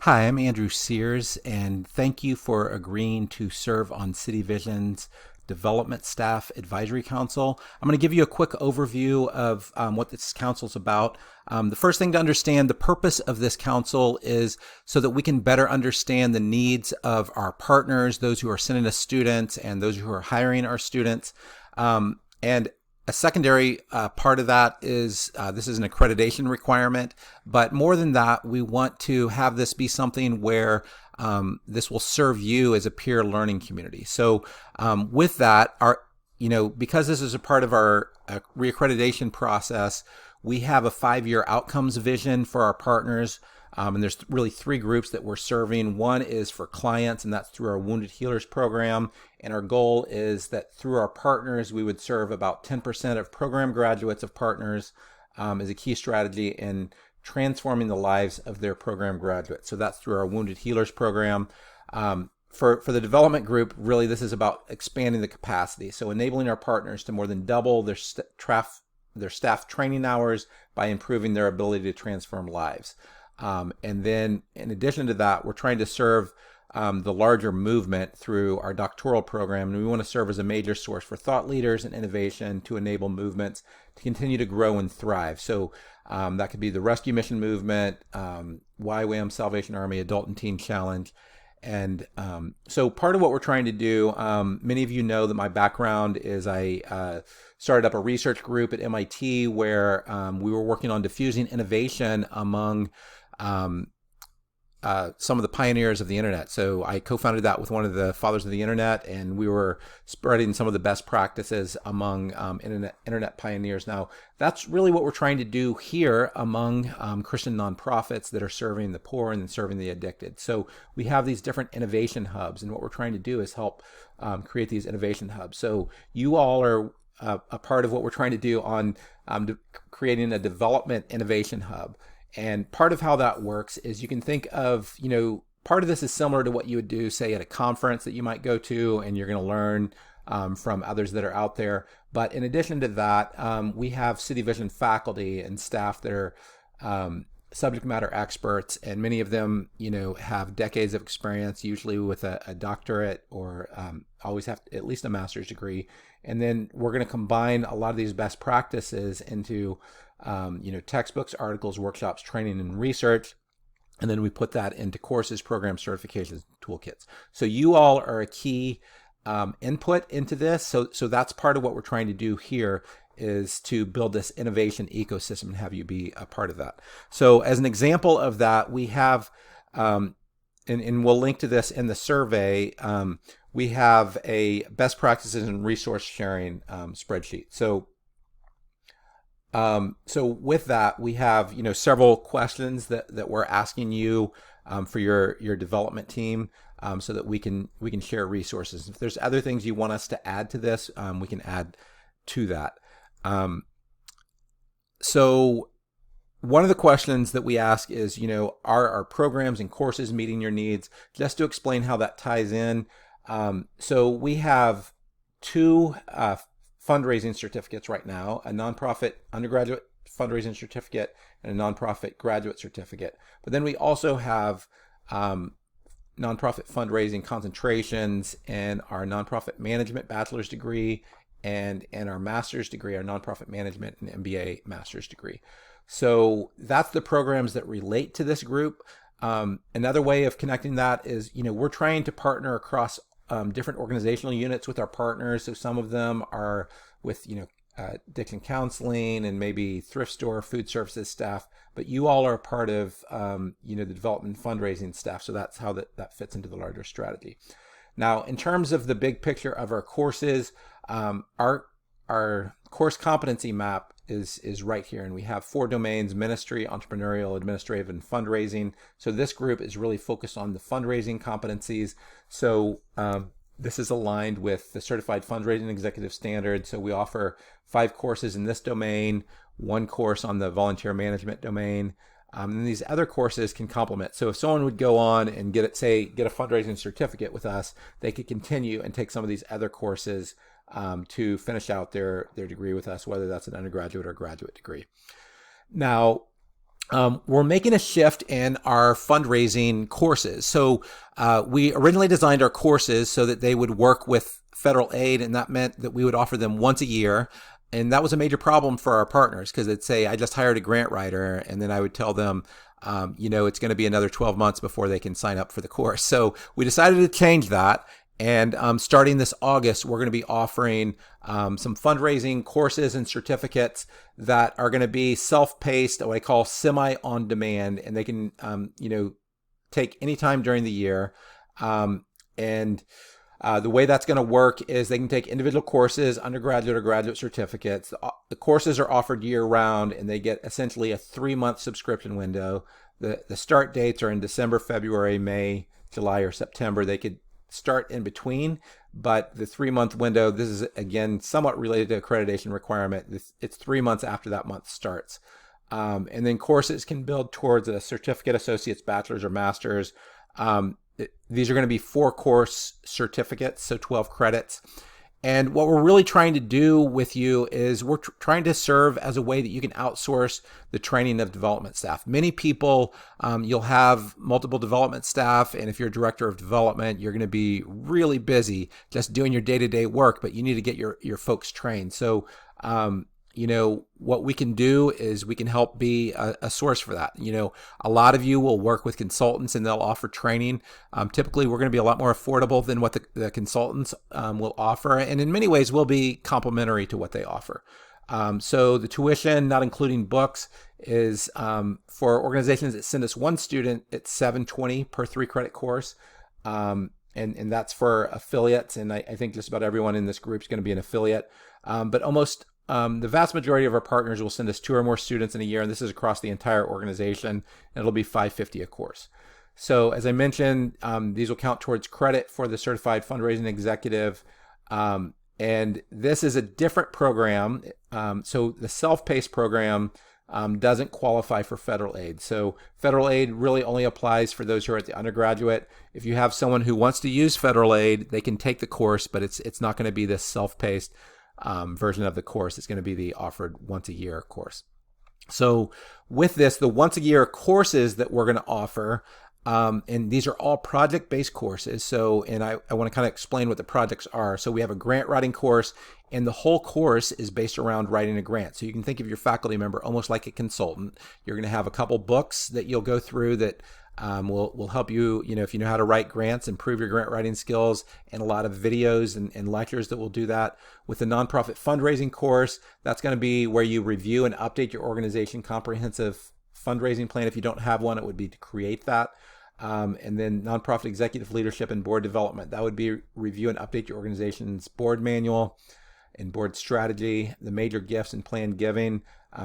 Hi, I'm Andrew Sears, and thank you for agreeing to serve on City Vision's Development Staff Advisory Council. I'm going to give you a quick overview of what this council is about. The first thing to understand, the purpose of this council is so that we can better understand the needs of our partners, those who are sending us students, and those who are hiring our students. And a secondary part of that is this is an accreditation requirement, but more than that, we want to have this be something where this will serve you as a peer learning community. So with that, because this is a part of our reaccreditation process, we have a 5-year outcomes vision for our partners. And there's really 3 groups that we're serving. One is for clients, and that's through our Wounded Healers program. And our goal is that through our partners, we would serve about 10% of program graduates of partners as a key strategy in transforming the lives of their program graduates. So that's through our Wounded Healers program. For the development group, really this is about expanding the capacity. So enabling our partners to more than double their staff training hours by improving their ability to transform lives. And then in addition to that, we're trying to serve the larger movement through our doctoral program. And we want to serve as a major source for thought leaders and innovation to enable movements to continue to grow and thrive. So that could be the Rescue Mission Movement, YWAM, Salvation Army, Adult and Teen Challenge. And so part of what we're trying to do, many of you know that my background is I started up a research group at MIT where we were working on diffusing innovation among some of the pioneers of the internet. So I co-founded that with one of the fathers of the internet, and we were spreading some of the best practices among internet pioneers. Now, that's really what we're trying to do here among Christian nonprofits that are serving the poor and serving the addicted. So we have these different innovation hubs, and what we're trying to do is help create these innovation hubs. So you all are a part of what we're trying to do on creating a development innovation hub. And part of how that works is you can think of, part of this is similar to what you would do, say, at a conference that you might go to, and you're going to learn from others that are out there. But in addition to that, we have City Vision faculty and staff that are subject matter experts, and many of them, have decades of experience, usually with a doctorate or always have at least a master's degree. And then we're going to combine a lot of these best practices into textbooks, articles, workshops, training, and research. And then we put that into courses, programs, certifications, toolkits. So you all are a key input into this. So that's part of what we're trying to do here is to build this innovation ecosystem and have you be a part of that. So as an example of that, we have, and we'll link to this in the survey, we have a best practices and resource sharing spreadsheet. So with that, we have several questions that we're asking you for your development team, so that we can share resources. If there's other things you want us to add to this, we can add to that. So one of the questions that we ask is, are our programs and courses meeting your needs? Just to explain how that ties in. So we have 2 fundraising certificates right now, a nonprofit undergraduate fundraising certificate and a nonprofit graduate certificate. But then we also have nonprofit fundraising concentrations in our nonprofit management bachelor's degree and our master's degree, our nonprofit management and MBA master's degree. So that's the programs that relate to this group. Another way of connecting that is, we're trying to partner across different organizational units with our partners. So some of them are with, addiction counseling and maybe thrift store, food services staff, but you all are a part of, the development fundraising staff. So that's how that fits into the larger strategy. Now, in terms of the big picture of our courses, our course competency map is right here, and we have 4 domains: ministry, entrepreneurial, administrative, and fundraising. So this group is really focused on the fundraising competencies. So this is aligned with the Certified Fundraising Executive Standard. So we offer 5 courses in this domain, 1 course on the volunteer management domain. And these other courses can complement. So if someone would go on and get a fundraising certificate with us, they could continue and take some of these other courses to finish out their degree with us, whether that's an undergraduate or graduate degree. Now, We're making a shift in our fundraising courses. So we originally designed our courses so that they would work with federal aid, and that meant that we would offer them once a year. And that was a major problem for our partners because they'd say, I just hired a grant writer. And then I would tell them, it's going to be another 12 months before they can sign up for the course. So we decided to change that. And starting this August, we're going to be offering some fundraising courses and certificates that are going to be self-paced, what I call semi-on-demand, and they can, take any time during the year. And the way that's going to work is they can take individual courses, undergraduate or graduate certificates. The courses are offered year-round, and they get essentially a 3-month subscription window. The start dates are in December, February, May, July, or September. They could start in between, but the 3-month window, this is again somewhat related to accreditation requirement. It's 3 months after that month starts. And then courses can build towards a certificate, associate's, bachelor's, or master's. These are going to be 4-course certificates, so 12 credits. And what we're really trying to do with you is we're trying to serve as a way that you can outsource the training of development staff. Many people, you'll have multiple development staff, and if you're a director of development, you're going to be really busy just doing your day-to-day work, but you need to get your folks trained. So, what we can do is we can help be a source for that. A lot of you will work with consultants and they'll offer training. Typically, we're going to be a lot more affordable than what the consultants will offer. And in many ways, we'll be complementary to what they offer. So the tuition, not including books, is for organizations that send us one student, it's $720 per 3-credit course. And that's for affiliates. And I think just about everyone in this group is going to be an affiliate. But the vast majority of our partners will send us 2 or more students in a year, and this is across the entire organization, and it'll be $550 a course. So as I mentioned, these will count towards credit for the Certified Fundraising Executive, and this is a different program. So the self-paced program doesn't qualify for federal aid. So federal aid really only applies for those who are at the undergraduate. If you have someone who wants to use federal aid, they can take the course, but it's not going to be this self-paced version of the course. It's going to be the offered once a year course. So with this, the once a year courses that we're going to offer, and these are all project-based courses. So, and I want to kind of explain what the projects are. So we have a grant writing course, and the whole course is based around writing a grant. So you can think of your faculty member almost like a consultant. You're going to have a couple books that you'll go through that will help you, if you know how to write grants, improve your grant writing skills, and a lot of videos and lectures that will do that. With the nonprofit fundraising course, that's going to be where you review and update your organization comprehensive fundraising plan. If you don't have one, it would be to create that. And then nonprofit executive leadership and board development, that would be review and update your organization's board manual and board strategy. The major gifts and planned giving,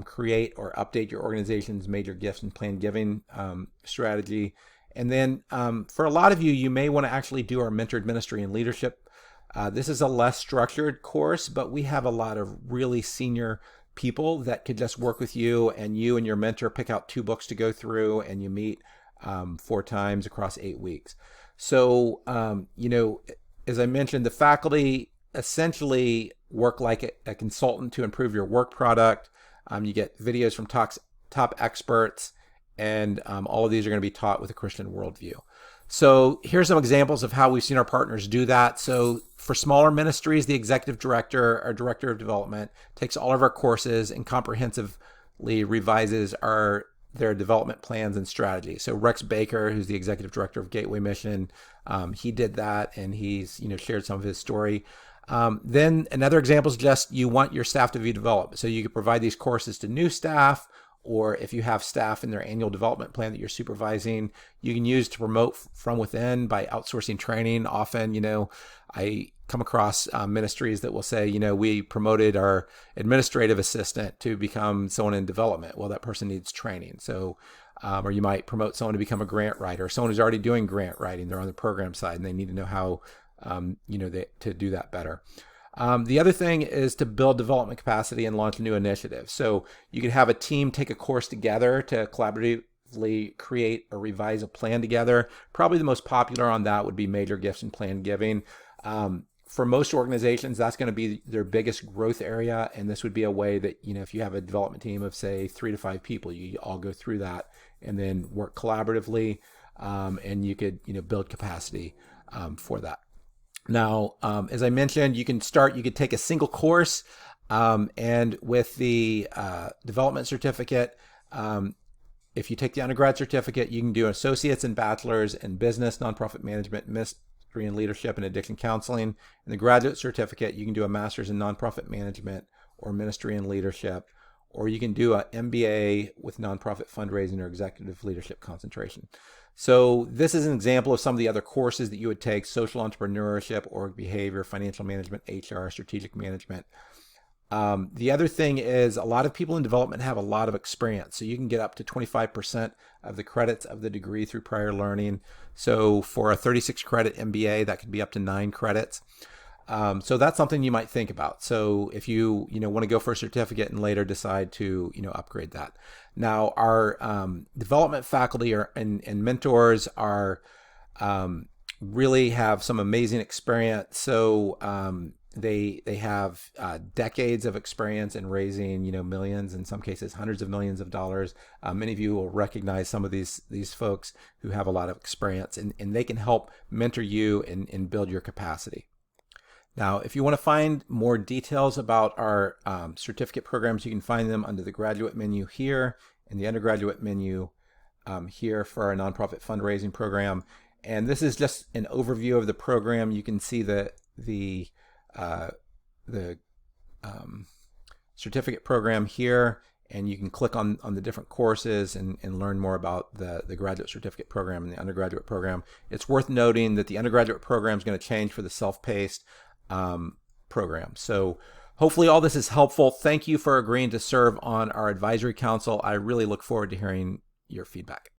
create or update your organization's major gifts and planned giving strategy. And then for a lot of you, you may want to actually do our mentored ministry and leadership. This is a less structured course, but we have a lot of really senior people that could just work with you and your mentor pick out 2 books to go through, and you meet 4 times across 8 weeks. So, as I mentioned, the faculty essentially work like a consultant to improve your work product. You get videos from top experts, and all of these are going to be taught with a Christian worldview. So here's some examples of how we've seen our partners do that. So for smaller ministries, the executive director or director of development takes all of our courses and comprehensively revises their development plans and strategy. So Rex Baker, who's the executive director of Gateway Mission, he did that, and he's shared some of his story. Then another example is just you want your staff to be developed. So you could provide these courses to new staff, or if you have staff in their annual development plan that you're supervising, you can use to promote from within by outsourcing training. Often, I come across ministries that will say, we promoted our administrative assistant to become someone in development. Well, that person needs training. So, or you might promote someone to become a grant writer, someone who's already doing grant writing. They're on the program side and they need to know how, to do that better. The other thing is to build development capacity and launch new initiatives. So you could have a team take a course together to collaboratively create or revise a plan together. Probably the most popular on that would be major gifts and planned giving. for most organizations, that's going to be their biggest growth area. And this would be a way that, if you have a development team of, say, 3 to 5 people, you all go through that and then work collaboratively, and you could, build capacity for that. Now, as I mentioned, you could take a single course, and with the development certificate, if you take the undergrad certificate, you can do associates and bachelor's in business, nonprofit management, ministry and leadership, and addiction counseling. In the graduate certificate, you can do a master's in nonprofit management or ministry and leadership, or you can do an MBA with nonprofit fundraising or executive leadership concentration. So this is an example of some of the other courses that you would take: social entrepreneurship, org behavior, financial management, HR, strategic management. The other thing is, a lot of people in development have a lot of experience. So you can get up to 25% of the credits of the degree through prior learning. So for a 36 credit MBA, that could be up to 9 credits. So that's something you might think about. So if you want to go for a certificate and later decide to upgrade that. Now, our development faculty and mentors are really have some amazing experience. So they have decades of experience in raising millions, in some cases hundreds of millions of dollars. Many of you will recognize some of these folks who have a lot of experience, and they can help mentor you and build your capacity. Now, if you want to find more details about our certificate programs, you can find them under the graduate menu here and the undergraduate menu here for our nonprofit fundraising program. And this is just an overview of the program. You can see the certificate program here, and you can click on the different courses and learn more about the graduate certificate program and the undergraduate program. It's worth noting that the undergraduate program is going to change for the self-paced program. So hopefully all this is helpful. Thank you for agreeing to serve on our advisory council. I really look forward to hearing your feedback.